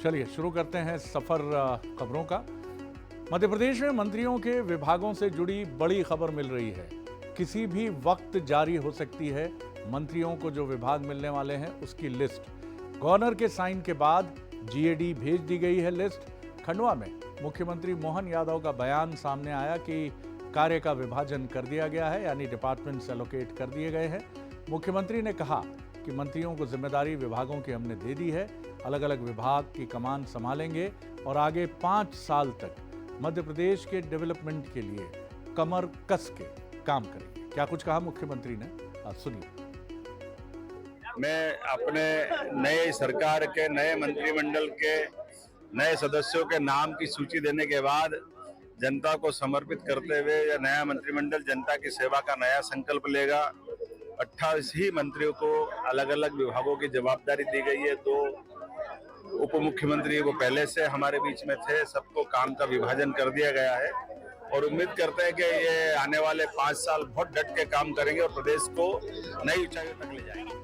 चलिए शुरू करते हैं सफर खबरों का। मध्य प्रदेश में मंत्रियों के विभागों से जुड़ी बड़ी खबर मिल रही है। किसी भी वक्त जारी हो सकती है मंत्रियों को जो विभाग मिलने वाले हैं उसकी लिस्ट। गवर्नर के साइन के बाद जीएडी भेज दी गई है लिस्ट। खंडवा में मुख्यमंत्री मोहन यादव का बयान सामने आया कि कार्य का विभाजन कर दिया गया है, यानी डिपार्टमेंट्स एलोकेट कर दिए गए हैं। मुख्यमंत्री ने कहा कि मंत्रियों को जिम्मेदारी विभागों की हमने दे दी है, अलग अलग विभाग की कमान संभालेंगे और आगे 5 साल तक मध्य प्रदेश के डेवलपमेंट के लिए कमर कस के काम करेंगे। क्या कुछ कहा मुख्यमंत्री ने, सुनिए। मैं अपने नए सरकार के नए मंत्रिमंडल के नए सदस्यों के नाम की सूची देने के बाद जनता को समर्पित करते हुए यह नया मंत्रिमंडल जनता की सेवा का नया संकल्प लेगा। 28 ही मंत्रियों को अलग अलग विभागों की जवाबदारी दी गई है। 2 उप मुख्यमंत्री वो पहले से हमारे बीच में थे, सबको काम का विभाजन कर दिया गया है और उम्मीद करते हैं कि ये आने वाले 5 साल बहुत डट के काम करेंगे और प्रदेश को नई ऊंचाइयों तक ले जाएंगे।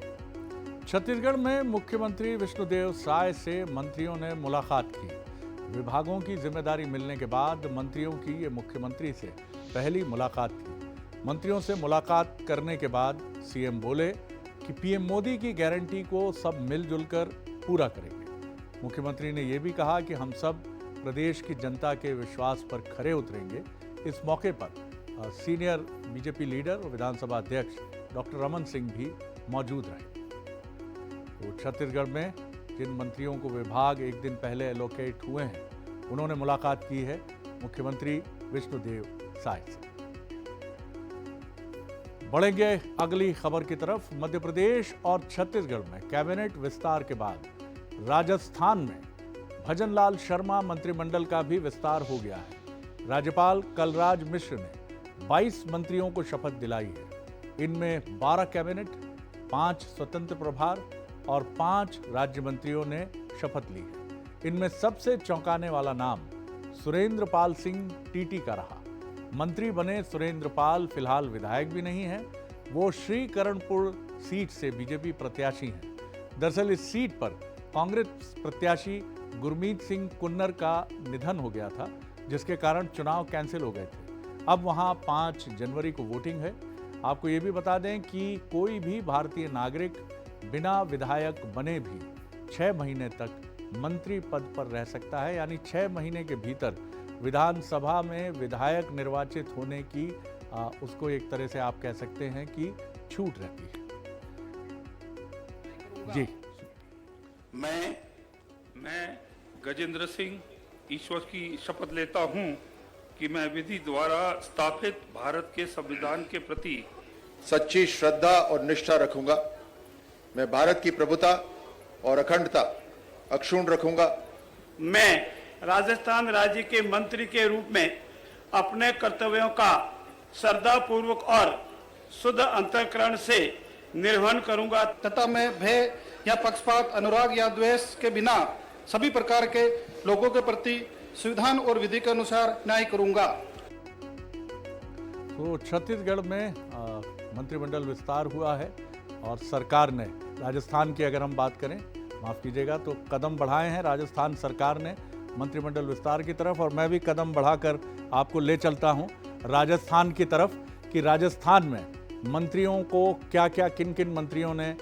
छत्तीसगढ़ में मुख्यमंत्री विष्णुदेव साय से मंत्रियों ने मुलाकात की। विभागों की जिम्मेदारी मिलने के बाद मंत्रियों की ये मुख्यमंत्री से पहली मुलाकात थी। मंत्रियों से मुलाकात करने के बाद सीएम बोले कि पीएम मोदी की गारंटी को सब मिलजुल कर पूरा करेंगे। मुख्यमंत्री ने यह भी कहा कि हम सब प्रदेश की जनता के विश्वास पर खरे उतरेंगे। इस मौके पर सीनियर बीजेपी लीडर और विधानसभा अध्यक्ष डॉक्टर रमन सिंह भी मौजूद रहे। तो छत्तीसगढ़ में जिन मंत्रियों को विभाग एक दिन पहले एलोकेट हुए हैं, उन्होंने मुलाकात की है मुख्यमंत्री विष्णुदेव साय से। बढ़ेंगे अगली खबर की तरफ। मध्य प्रदेश और छत्तीसगढ़ में कैबिनेट विस्तार के बाद राजस्थान में भजनलाल शर्मा मंत्रिमंडल का भी विस्तार हो गया है। राज्यपाल कलराज मिश्र ने 22 मंत्रियों को शपथ दिलाई है। इनमें 12 कैबिनेट, 5 स्वतंत्र प्रभार और 5 राज्य मंत्रियों ने शपथ ली है। इनमें सबसे चौंकाने वाला नाम सुरेंद्र पाल सिंह टीटी का रहा। मंत्री बने सुरेंद्र पाल फिलहाल विधायक भी नहीं है, वो श्रीकरणपुर सीट से बीजेपी प्रत्याशी हैं। दरअसल इस सीट पर कांग्रेस प्रत्याशी गुरमीत सिंह कुन्नर का निधन हो गया था, जिसके कारण चुनाव कैंसिल हो गए थे। अब वहां 5 जनवरी को वोटिंग है। आपको ये भी बता दें कि कोई भी भारतीय नागरिक बिना विधायक बने भी 6 महीने तक मंत्री पद पर रह सकता है, यानी 6 महीने के भीतर विधानसभा में विधायक निर्वाचित होने की उसको एक तरह से आप कह सकते हैं कि छूट रहती है। जी, मैं गजेंद्र सिंह ईश्वर की शपथ लेता हूं कि मैं विधि द्वारा स्थापित भारत के संविधान के प्रति सच्ची श्रद्धा और निष्ठा रखूंगा। मैं भारत की प्रभुता और अखंडता अक्षुण्ण रखूंगा। मैं राजस्थान राज्य के मंत्री के रूप में अपने कर्तव्यों का श्रद्धापूर्वक और शुद्ध अंतःकरण से निर्वहन करूंगा तथा मैं भय या पक्षपात, अनुराग या द्वेष के बिना सभी प्रकार के लोगों के प्रति संविधान और विधि के अनुसार न्याय करूंगा। तो छत्तीसगढ़ में मंत्रिमंडल विस्तार हुआ है और सरकार ने राजस्थान की अगर हम बात करें, माफ़ कीजिएगा, तो कदम बढ़ाए हैं राजस्थान सरकार ने मंत्रिमंडल विस्तार की तरफ। और मैं भी कदम बढ़ाकर आपको ले चलता हूं राजस्थान की तरफ कि राजस्थान में मंत्रियों को क्या क्या किन किन मंत्रियों ने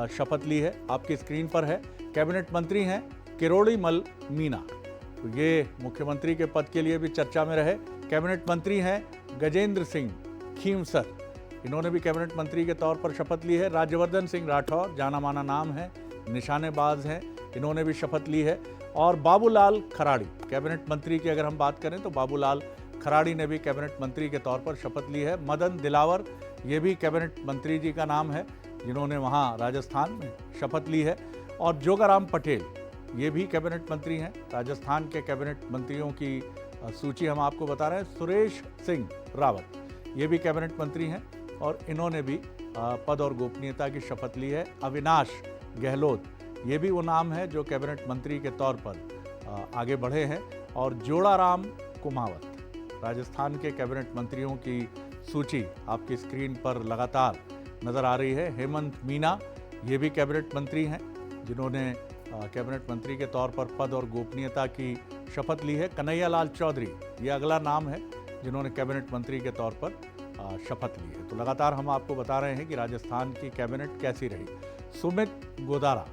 शपथ ली है। आपकी स्क्रीन पर है। कैबिनेट मंत्री हैं किरोड़ीमल मीना, तो ये मुख्यमंत्री के पद के लिए भी चर्चा में रहे। कैबिनेट मंत्री हैं गजेंद्र सिंह खींवसर, इन्होंने भी कैबिनेट मंत्री के तौर पर शपथ ली है। राज्यवर्धन सिंह राठौर, जाना माना नाम है, निशानेबाज हैं, इन्होंने भी शपथ ली है। और बाबूलाल खराड़ी, कैबिनेट मंत्री की अगर हम बात करें तो बाबूलाल खराड़ी ने भी कैबिनेट मंत्री के तौर पर शपथ ली है। मदन दिलावर, ये भी कैबिनेट मंत्री जी का नाम है, जिन्होंने वहाँ राजस्थान में शपथ ली है। और जोगाराम पटेल, ये भी कैबिनेट मंत्री हैं। राजस्थान के कैबिनेट मंत्रियों की सूची हम आपको बता रहे हैं। सुरेश सिंह रावत, ये भी कैबिनेट मंत्री हैं और इन्होंने भी पद और गोपनीयता की शपथ ली है। अविनाश गहलोत, ये भी वो नाम है जो कैबिनेट मंत्री के तौर पर आगे बढ़े हैं। और जोड़ाराम कुमावत, राजस्थान के कैबिनेट मंत्रियों की सूची आपकी स्क्रीन पर लगातार नजर आ रही है। हेमंत मीना, ये भी कैबिनेट मंत्री हैं, जिन्होंने कैबिनेट मंत्री के तौर पर पद और गोपनीयता की शपथ ली है। कन्हैया लाल चौधरी ये अगला नाम है जिन्होंने कैबिनेट मंत्री के तौर पर शपथ ली है। तो लगातार हम आपको बता रहे हैं कि राजस्थान की कैबिनेट कैसी रही। सुमित गोदारा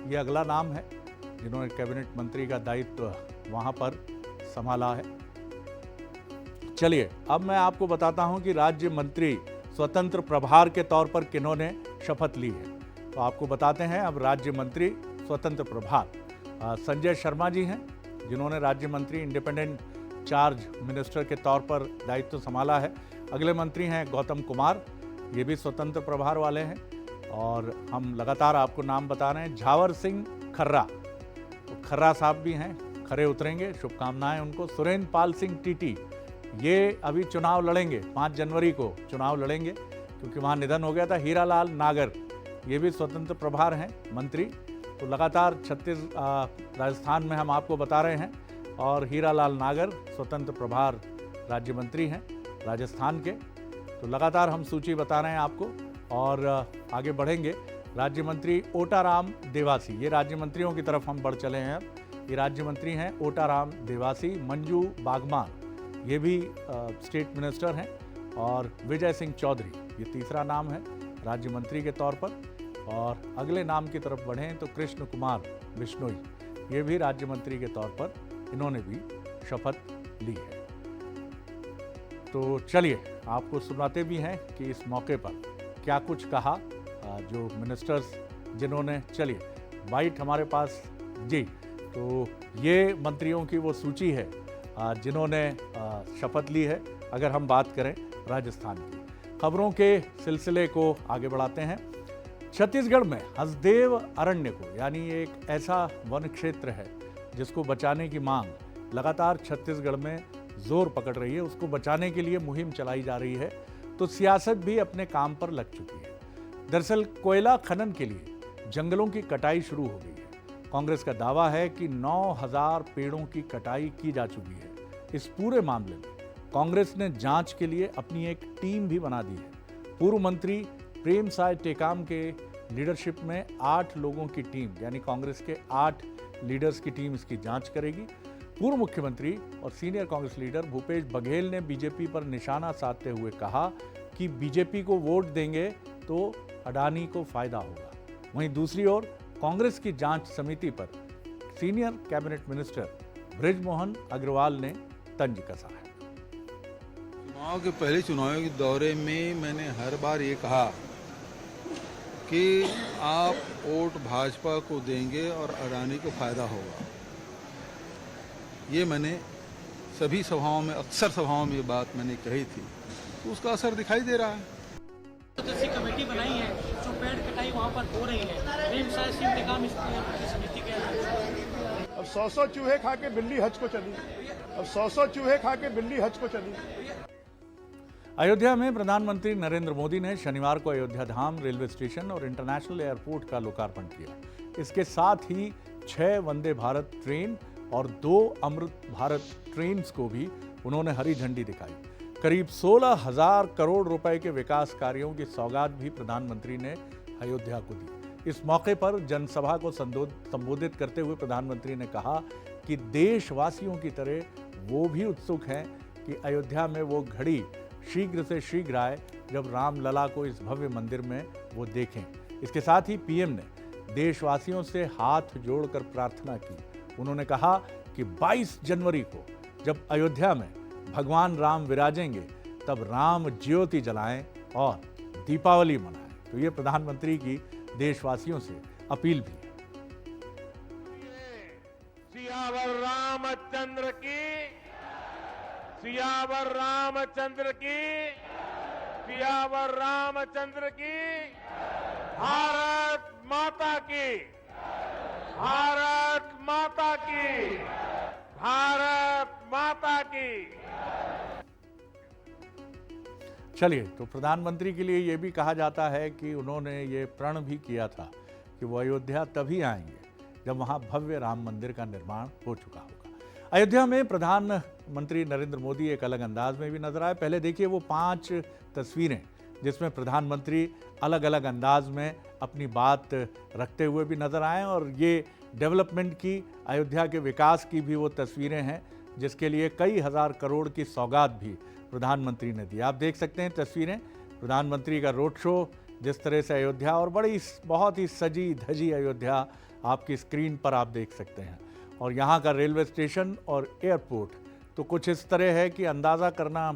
ये अगला नाम है जिन्होंने कैबिनेट मंत्री का दायित्व वहां पर संभाला है। चलिए अब मैं आपको बताता हूं कि राज्य मंत्री स्वतंत्र प्रभार के तौर पर किन्होंने शपथ ली है। तो आपको बताते हैं अब राज्य मंत्री स्वतंत्र प्रभार संजय शर्मा जी हैं जिन्होंने राज्य मंत्री इंडिपेंडेंट चार्ज मिनिस्टर के तौर पर दायित्व संभाला है। अगले मंत्री हैं गौतम कुमार, ये भी स्वतंत्र प्रभार वाले हैं। और हम लगातार आपको नाम बता रहे हैं। झावर सिंह खर्रा, तो खर्रा साहब भी हैं, खरे उतरेंगे, शुभकामनाएं उनको। सुरेंद्र पाल सिंह टीटी ये अभी चुनाव लड़ेंगे, 5 जनवरी को चुनाव लड़ेंगे क्योंकि वहाँ निधन हो गया था। हीरालाल नागर ये भी स्वतंत्र प्रभार हैं मंत्री। तो लगातार राजस्थान में हम आपको बता रहे हैं। और हीरालाल नागर स्वतंत्र प्रभार राज्य मंत्री हैं राजस्थान के। तो लगातार हम सूची बता रहे हैं आपको और आगे बढ़ेंगे। राज्य मंत्री ओटाराम देवासी, ये राज्य मंत्रियों की तरफ हम बढ़ चले हैं। ये राज्य मंत्री हैं ओटाराम देवासी। मंजू बागमान ये भी स्टेट मिनिस्टर हैं। और विजय सिंह चौधरी ये तीसरा नाम है राज्य मंत्री के तौर पर। और अगले नाम की तरफ बढ़ें तो कृष्ण कुमार बिश्नोई ये भी राज्य मंत्री के तौर पर इन्होंने भी शपथ ली है। तो चलिए आपको सुनाते भी हैं कि इस मौके पर क्या कुछ कहा जो मिनिस्टर्स जिन्होंने। चलिए वाइट हमारे पास जी, तो ये मंत्रियों की वो सूची है जिन्होंने शपथ ली है। अगर हम बात करें राजस्थान की खबरों के सिलसिले को आगे बढ़ाते हैं। छत्तीसगढ़ में हसदेव अरण्य को, यानी एक ऐसा वन क्षेत्र है जिसको बचाने की मांग लगातार छत्तीसगढ़ में जोर पकड़ रही है। उसको बचाने के लिए मुहिम चलाई जा रही है। तो सियासत भी अपने काम पर लग चुकी है। दरअसल कोयला खनन के लिए जंगलों की कटाई शुरू हो गई है। कांग्रेस का दावा है कि 9000 पेड़ों की कटाई की जा चुकी है। इस पूरे मामले में कांग्रेस ने जांच के लिए अपनी एक टीम भी बना दी है। पूर्व मंत्री प्रेम साय टेकाम के लीडरशिप में 8 लोगों की टीम, यानी कांग्रेस के 8 लीडर्स की टीम इसकी जांच करेगी। पूर्व मुख्यमंत्री और सीनियर कांग्रेस लीडर भूपेश बघेल ने बीजेपी पर निशाना साधते हुए कहा कि बीजेपी को वोट देंगे तो अडानी को फायदा होगा। वहीं दूसरी ओर कांग्रेस की जांच समिति पर senior cabinet minister Brijmohan Agrawal ने तंज कसा है। चुनाव के पहले चुनाव के दौरे में मैंने हर बार ये कहा कि आप वोट भाजपा को देंगे और अडानी को फायदा होगा। ये मैंने सभी सभाओं में, अक्सर सभाओं में ये बात मैंने कही थी, तो उसका असर दिखाई दे रहा है। जैसी कमेटी बनाई है जो पेड़ कटाई वहाँ पर हो रही है, प्रेम साय सिंह टेकाम इस समिति के। अब 100 चूहे खा के बिल्ली हज को चली, अब 100 चूहे खा के बिल्ली हज को चली। अयोध्या में प्रधानमंत्री नरेंद्र मोदी ने शनिवार को अयोध्या धाम रेलवे स्टेशन और इंटरनेशनल एयरपोर्ट का लोकार्पण किया। इसके साथ ही 6 वंदे भारत ट्रेन और 2 अमृत भारत ट्रेन्स को भी उन्होंने हरी झंडी दिखाई। करीब 16,000 करोड़ रुपए के विकास कार्यों की सौगात भी प्रधानमंत्री ने अयोध्या को दी। इस मौके पर जनसभा को संबोधित करते हुए प्रधानमंत्री ने कहा कि देशवासियों की तरह वो भी उत्सुक हैं कि अयोध्या में वो घड़ी शीघ्र से शीघ्र आए जब रामलला को इस भव्य मंदिर में वो देखें। इसके साथ ही पीएम ने देशवासियों से हाथ जोड़कर प्रार्थना की। उन्होंने कहा कि 22 जनवरी को जब अयोध्या में भगवान राम विराजेंगे तब राम ज्योति जलाएं और दीपावली मनाएं। तो ये प्रधानमंत्री की देशवासियों से अपील भी है। सियावर रामचंद्र की, सियावर रामचंद्र की, सियावर रामचंद्र की, भारत माता की, भारत माता की, भारत माता की। चलिए, तो प्रधानमंत्री के लिए ये भी कहा जाता है कि उन्होंने ये प्रण भी किया था कि वो अयोध्या तभी आएंगे जब वहाँ भव्य राम मंदिर का निर्माण हो चुका होगा। अयोध्या में प्रधानमंत्री नरेंद्र मोदी एक अलग अंदाज में भी नजर आए। पहले देखिए वो 5 तस्वीरें जिसमें प्रधानमंत्री अलग अलग अंदाज में अपनी बात रखते हुए भी नज़र आए। और ये डेवलपमेंट की, अयोध्या के विकास की भी वो तस्वीरें हैं जिसके लिए कई हज़ार करोड़ की सौगात भी प्रधानमंत्री ने दी। आप देख सकते हैं तस्वीरें, प्रधानमंत्री का रोड शो, जिस तरह से अयोध्या, और बहुत ही सजी धजी अयोध्या आपकी स्क्रीन पर आप देख सकते हैं। और यहाँ का रेलवे स्टेशन और एयरपोर्ट तो कुछ इस तरह है कि अंदाज़ा करना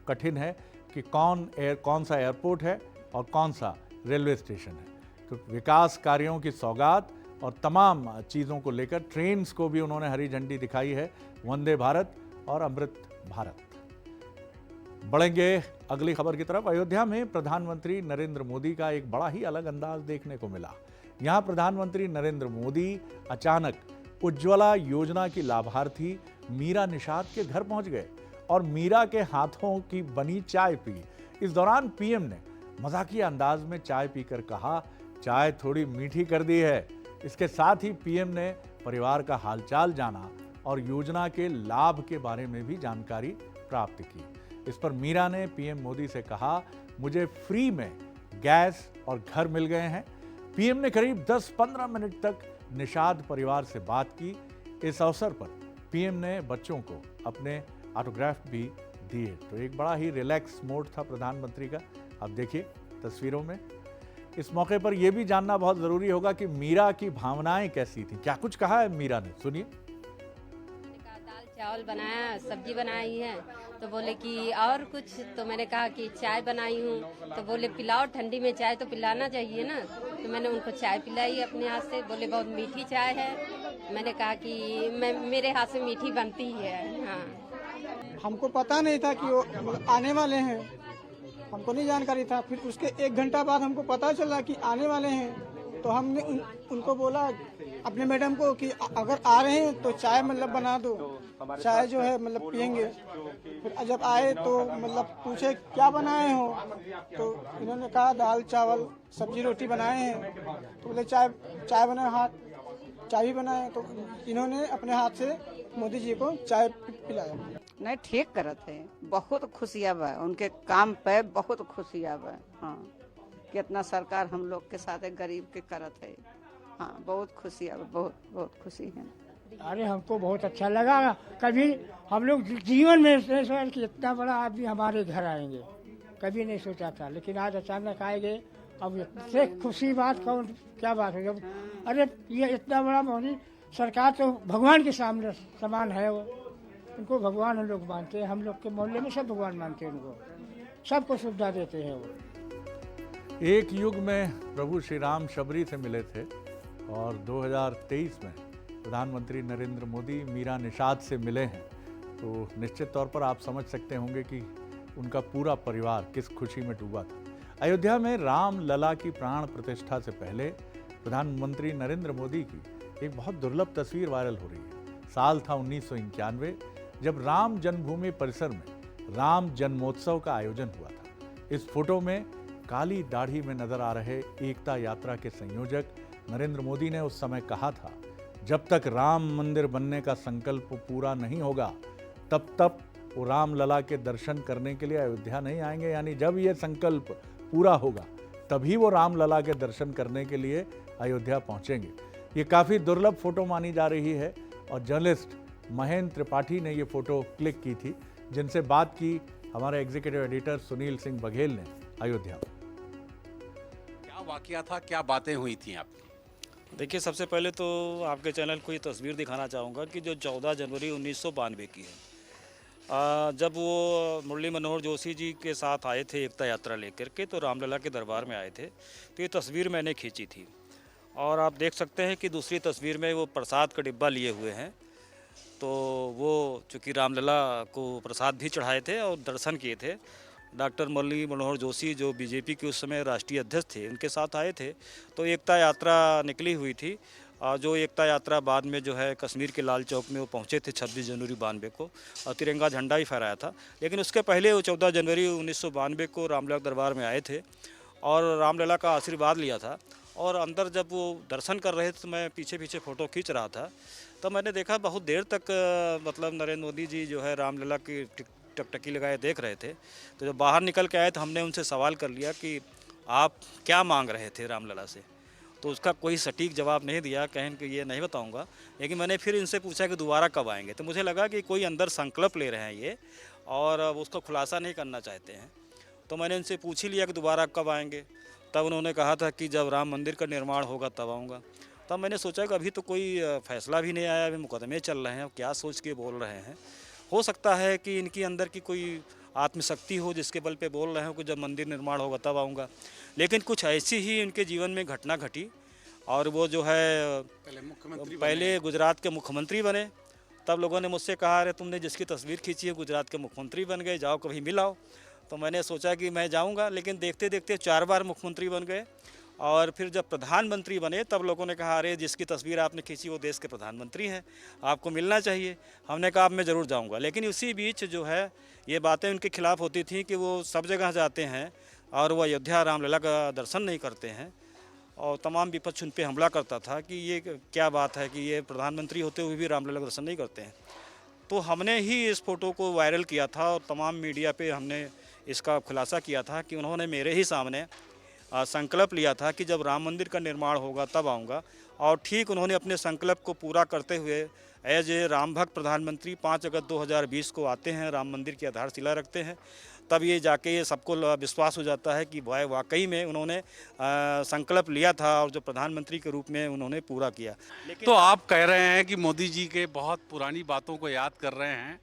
कठिन है कि कौन सा एयरपोर्ट है और कौन सा रेलवे स्टेशन है। तो विकास कार्यों की सौगात और तमाम चीज़ों को लेकर ट्रेन्स को भी उन्होंने हरी झंडी दिखाई है, वंदे भारत और अमृत भारत। बढ़ेंगे अगली खबर की तरफ। अयोध्या में प्रधानमंत्री नरेंद्र मोदी का एक बड़ा ही अलग अंदाज देखने को मिला। यहाँ प्रधानमंत्री नरेंद्र मोदी अचानक उज्ज्वला योजना की लाभार्थी मीरा निषाद के घर पहुंच गए और मीरा के हाथों की बनी चाय पी। इस दौरान पीएम ने मजाकिया अंदाज में चाय पीकर कहा, चाय थोड़ी मीठी कर दी है। इसके साथ ही पीएम ने परिवार का हालचाल जाना और योजना के लाभ के बारे में भी जानकारी प्राप्त की। इस पर मीरा ने पीएम मोदी से कहा, मुझे फ्री में गैस और घर मिल गए हैं। पीएम ने करीब 10-15 मिनट तक निषाद परिवार से बात की। इस अवसर पर पीएम ने बच्चों को अपने ऑटोग्राफ भी दिए। तो एक बड़ा ही रिलैक्स मोड था प्रधानमंत्री का, आप देखिए तस्वीरों में। इस मौके पर यह भी जानना बहुत ज़रूरी होगा कि मीरा की भावनाएं कैसी थी, क्या कुछ कहा है मीरा ने, सुनिए। दाल चावल बनाया, सब्जी बनाई है, तो बोले कि और कुछ, तो मैंने कहा कि चाय बनाई हूँ, तो बोले पिलाओ, ठंडी में चाय तो पिलाना चाहिए ना। तो मैंने उनको चाय पिलाई अपने हाथ से, बोले बहुत मीठी चाय है। मैंने कहा कि मेरे हाथ से मीठी बनती ही है। हाँ, हमको पता नहीं था कि वो आने वाले हैं, हमको नहीं जानकारी था। फिर उसके 1 घंटा बाद हमको पता चला कि आने वाले हैं, तो हमने उनको बोला अपने मैडम को कि अगर आ रहे हैं तो चाय मतलब बना दो, चाय जो है मतलब पियेंगे। फिर जब आए तो मतलब पूछे क्या बनाए हो, तो इन्होंने कहा दाल चावल सब्जी रोटी बनाए हैं। तो बोले चाय बनाए, हाथ चाय भी बनाए। तो इन्होंने अपने हाथ से मोदी जी को चाय पिलाया। नहीं, ठीक करत है, बहुत खुशियाँ बा उनके काम पे, बहुत खुशियाँ बा। हाँ, कितना सरकार हम लोग के साथ है, गरीब के करत है। हाँ, बहुत खुशियाँ बा, बहुत खुशी है। अरे हमको बहुत अच्छा लगा। कभी हम लोग जीवन में नहीं सोचा कि इतना बड़ा आदमी हमारे घर आएंगे, कभी नहीं सोचा था। लेकिन आज अचानक आएंगे, अब इससे खुशी बात कौन क्या बात है। अरे ये इतना बड़ा मोदी सरकार तो भगवान के सामने समान है। वो उनको भगवान हम लोग मानते हैं, हम लोग के मोहल्ले में सब भगवान मानते हैं उनको, सबको सुविधा देते हैं वो। एक युग में प्रभु श्री राम शबरी से मिले थे और 2023 में प्रधानमंत्री नरेंद्र मोदी मीरा निषाद से मिले हैं। तो निश्चित तौर पर आप समझ सकते होंगे कि उनका पूरा परिवार किस खुशी में डूबा था। अयोध्या में राम लला की प्राण प्रतिष्ठा से पहले प्रधानमंत्री नरेंद्र मोदी की एक बहुत दुर्लभ तस्वीर वायरल हो रही है। साल था 1991 जब राम जन्मभूमि परिसर में राम जन्मोत्सव का आयोजन हुआ था। इस फोटो में काली दाढ़ी में नजर आ रहे एकता यात्रा के संयोजक नरेंद्र मोदी ने उस समय कहा था, जब तक राम मंदिर बनने का संकल्प पूरा नहीं होगा तब तक वो रामलला के दर्शन करने के लिए अयोध्या नहीं आएंगे। यानी जब ये संकल्प पूरा होगा तभी वो रामलला के दर्शन करने के लिए अयोध्या पहुंचेंगे। ये काफ़ी दुर्लभ फोटो मानी जा रही है और जर्नलिस्ट महेंद्र त्रिपाठी ने ये फोटो क्लिक की थी, जिनसे बात की हमारे एग्जीक्यूटिव एडिटर सुनील सिंह बघेल ने अयोध्या में। क्या वाकया था, क्या बातें हुई थी आपकी? देखिए, सबसे पहले तो आपके चैनल को ये तस्वीर दिखाना चाहूँगा कि जो 14 जनवरी 1992 की है, जब वो मुरली मनोहर जोशी जी के साथ आए थे एकता यात्रा लेकर के, तो रामलला के दरबार में आए थे। तो ये तस्वीर मैंने खींची थी और आप देख सकते हैं कि दूसरी तस्वीर में वो प्रसाद का डिब्बा लिए हुए हैं। तो वो चूँकि रामलला को प्रसाद भी चढ़ाए थे और दर्शन किए थे। डॉक्टर मुरली मनोहर जोशी जो बीजेपी के उस समय राष्ट्रीय अध्यक्ष थे, उनके साथ आए थे। तो एकता यात्रा निकली हुई थी, जो एकता यात्रा बाद में जो है कश्मीर के लाल चौक में वो पहुंचे थे 26 जनवरी 92 को, और तिरंगा झंडा ही फहराया था। लेकिन उसके पहले वो 14 जनवरी 1992 को रामलला दरबार में आए थे और रामलला का आशीर्वाद लिया था। और अंदर जब वो दर्शन कर रहे थे तो मैं पीछे पीछे फ़ोटो खींच रहा था, तो मैंने देखा बहुत देर तक मतलब नरेंद्र मोदी जी जो है रामलला की टकटकी लगाए देख रहे थे। तो जब बाहर निकल के आए तो हमने उनसे सवाल कर लिया कि आप क्या मांग रहे थे रामलला से। तो उसका कोई सटीक जवाब नहीं दिया, कहें कि ये नहीं बताऊंगा। लेकिन मैंने फिर इनसे पूछा कि दोबारा कब आएंगे, तो मुझे लगा कि कोई अंदर संकल्प ले रहे हैं ये और उसको खुलासा नहीं करना चाहते हैं। तो मैंने इनसे पूछ ही लिया कि दोबारा कब आएंगे। तब उन्होंने कहा था कि जब राम मंदिर का निर्माण होगा तब आऊँगा। तब मैंने सोचा कि अभी तो कोई फैसला भी नहीं आया, अभी मुकदमे चल रहे हैं, क्या सोच के बोल रहे हैं। हो सकता है कि इनकी अंदर की कोई आत्मशक्ति हो जिसके बल पे बोल रहे हो कि जब मंदिर निर्माण होगा तब आऊँगा। लेकिन कुछ ऐसी ही उनके जीवन में घटना घटी और वो जो है पहले गुजरात के मुख्यमंत्री बने। तब लोगों ने मुझसे कहा, अरे तुमने जिसकी तस्वीर खींची है गुजरात के मुख्यमंत्री बन गए, जाओ कभी मिलाओ। तो मैंने सोचा कि मैं जाऊंगा, लेकिन देखते देखते 4 बार मुख्यमंत्री बन गए और फिर जब प्रधानमंत्री बने तब लोगों ने कहा, अरे जिसकी तस्वीर आपने खींची वो देश के प्रधानमंत्री हैं, आपको मिलना चाहिए। हमने कहा अब मैं ज़रूर जाऊंगा। लेकिन उसी बीच जो है ये बातें उनके खिलाफ होती थी कि वो सब जगह जाते हैं और वो अयोध्या रामलला का दर्शन नहीं करते हैं और तमाम विपक्ष उन पर हमला करता था कि ये क्या बात है कि ये प्रधानमंत्री होते हुए भी रामलला का दर्शन नहीं करते हैं। तो हमने ही इस फ़ोटो को वायरल किया था और तमाम मीडिया पे हमने इसका खुलासा किया था कि उन्होंने मेरे ही सामने संकल्प लिया था कि जब राम मंदिर का निर्माण होगा तब आऊँगा। और ठीक उन्होंने अपने संकल्प को पूरा करते हुए एज ए राम भक्त प्रधानमंत्री 5 अगस्त 2020 को आते हैं, राम मंदिर की आधारशिला रखते हैं। तब ये जाके ये सबको विश्वास हो जाता है कि भाई वाकई में उन्होंने संकल्प लिया था और जो प्रधानमंत्री के रूप में उन्होंने पूरा किया। तो आप कह रहे हैं कि मोदी जी के बहुत पुरानी बातों को याद कर रहे हैं,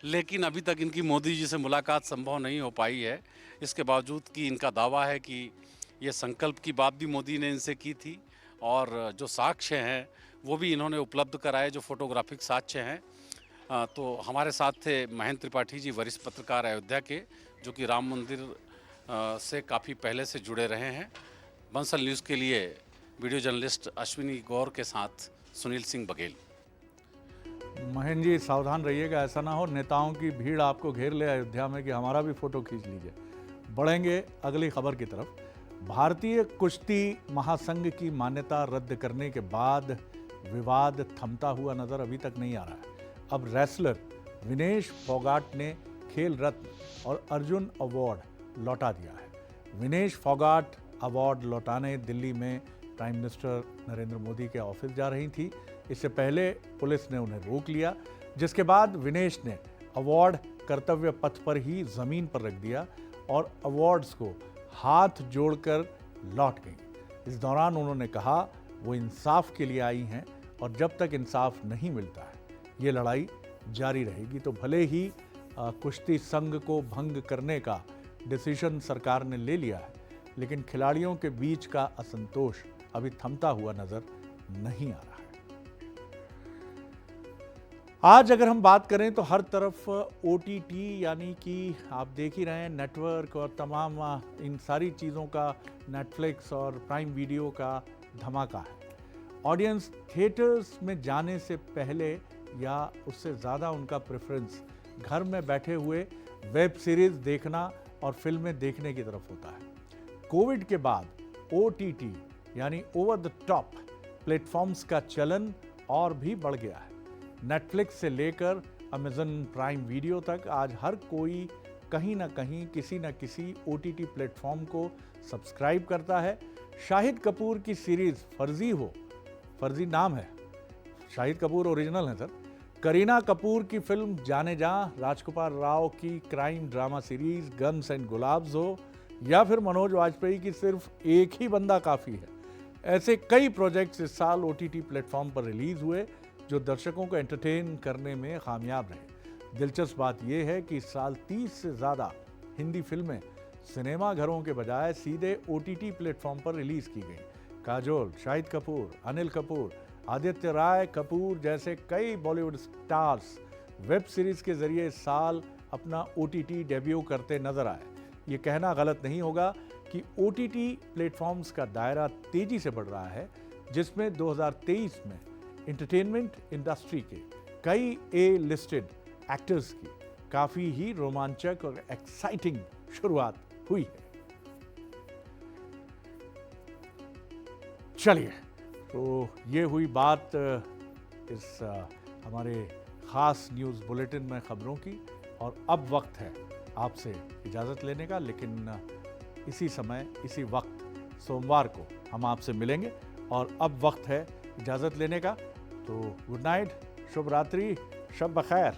लेकिन अभी तक इनकी मोदी जी से मुलाकात संभव नहीं हो पाई है। इसके बावजूद कि इनका दावा है कि ये संकल्प की बात भी मोदी ने इनसे की थी और जो साक्ष्य हैं वो भी इन्होंने उपलब्ध कराए, जो फोटोग्राफिक साक्ष्य हैं। तो हमारे साथ थे महेंद्र त्रिपाठी जी, वरिष्ठ पत्रकार अयोध्या के, जो कि राम मंदिर से काफ़ी पहले से जुड़े रहे हैं। बंसल न्यूज़ के लिए वीडियो जर्नलिस्ट अश्विनी गौर के साथ सुनील सिंह बघेल। महेंद्र जी सावधान रहिएगा, ऐसा ना हो नेताओं की भीड़ आपको घेर ले अयोध्या में कि हमारा भी फोटो खींच लीजिए। बढ़ेंगे अगली खबर की तरफ। भारतीय कुश्ती महासंघ की मान्यता रद्द करने के बाद विवाद थमता हुआ नजर अभी तक नहीं आ रहा है। अब रेसलर विनेश फोगाट ने खेल रत्न और अर्जुन अवार्ड लौटा दिया है। विनेश फोगाट अवार्ड लौटाने दिल्ली में प्राइम मिनिस्टर नरेंद्र मोदी के ऑफिस जा रही थी। इससे पहले पुलिस ने उन्हें रोक लिया, जिसके बाद विनेश ने अवार्ड कर्तव्य पथ पर ही जमीन पर रख दिया और अवार्ड्स को हाथ जोड़कर लौट गई। इस दौरान उन्होंने कहा वो इंसाफ के लिए आई हैं और जब तक इंसाफ नहीं मिलता है ये लड़ाई जारी रहेगी। तो भले ही कुश्ती संघ को भंग करने का डिसीजन सरकार ने ले लिया है, लेकिन खिलाड़ियों के बीच का असंतोष अभी थमता हुआ नजर नहीं आ रहा है। आज अगर हम बात करें तो हर तरफ OTT यानी कि आप देख ही रहे हैं नेटवर्क और तमाम इन सारी चीज़ों का, नेटफ्लिक्स और प्राइम वीडियो का धमाका है। ऑडियंस थिएटर्स में जाने से पहले या उससे ज़्यादा उनका प्रेफरेंस घर में बैठे हुए वेब सीरीज़ देखना और फिल्में देखने की तरफ होता है। कोविड के बाद OTT यानी ओवर द टॉप प्लेटफॉर्म्स का चलन और भी बढ़ गया है। नेटफ्लिक्स से लेकर अमेज़न प्राइम वीडियो तक आज हर कोई कहीं ना कहीं किसी न किसी OTT प्लेटफॉर्म को सब्सक्राइब करता है। शाहिद कपूर की सीरीज़ फर्जी हो, फर्जी नाम है, शाहिद कपूर ओरिजिनल है सर। करीना कपूर की फिल्म जाने जा, राजकुमार राव की crime drama series guns and Gulaabs हो, या फिर मनोज वाजपेयी की सिर्फ एक ही बंदा काफ़ी है। ऐसे कई प्रोजेक्ट्स इस साल OTT प्लेटफॉर्म पर रिलीज़ हुए जो दर्शकों को एंटरटेन करने में कामयाब रहे। दिलचस्प बात यह है कि इस साल 30 से ज़्यादा हिंदी फिल्में सिनेमा घरों के बजाय सीधे OTT प्लेटफॉर्म पर रिलीज़ की गई। काजोल, शाहिद कपूर, अनिल कपूर, आदित्य राय कपूर जैसे कई बॉलीवुड स्टार्स वेब सीरीज़ के जरिए इस साल अपना OTT डेब्यू करते नजर आए। ये कहना गलत नहीं होगा कि OTT प्लेटफॉर्म्स का दायरा तेज़ी से बढ़ रहा है, जिसमें 2023 में एंटरटेनमेंट इंडस्ट्री के कई A-लिस्टेड एक्टर्स की काफ़ी ही रोमांचक और एक्साइटिंग शुरुआत हुई है। चलिए, तो ये हुई बात इस हमारे ख़ास न्यूज़ बुलेटिन में खबरों की। और अब वक्त है आपसे इजाज़त लेने का, लेकिन इसी समय इसी वक्त सोमवार को हम आपसे मिलेंगे और अब वक्त है इजाज़त लेने का। तो गुड नाइट, शुभ रात्रि, शब बखैर।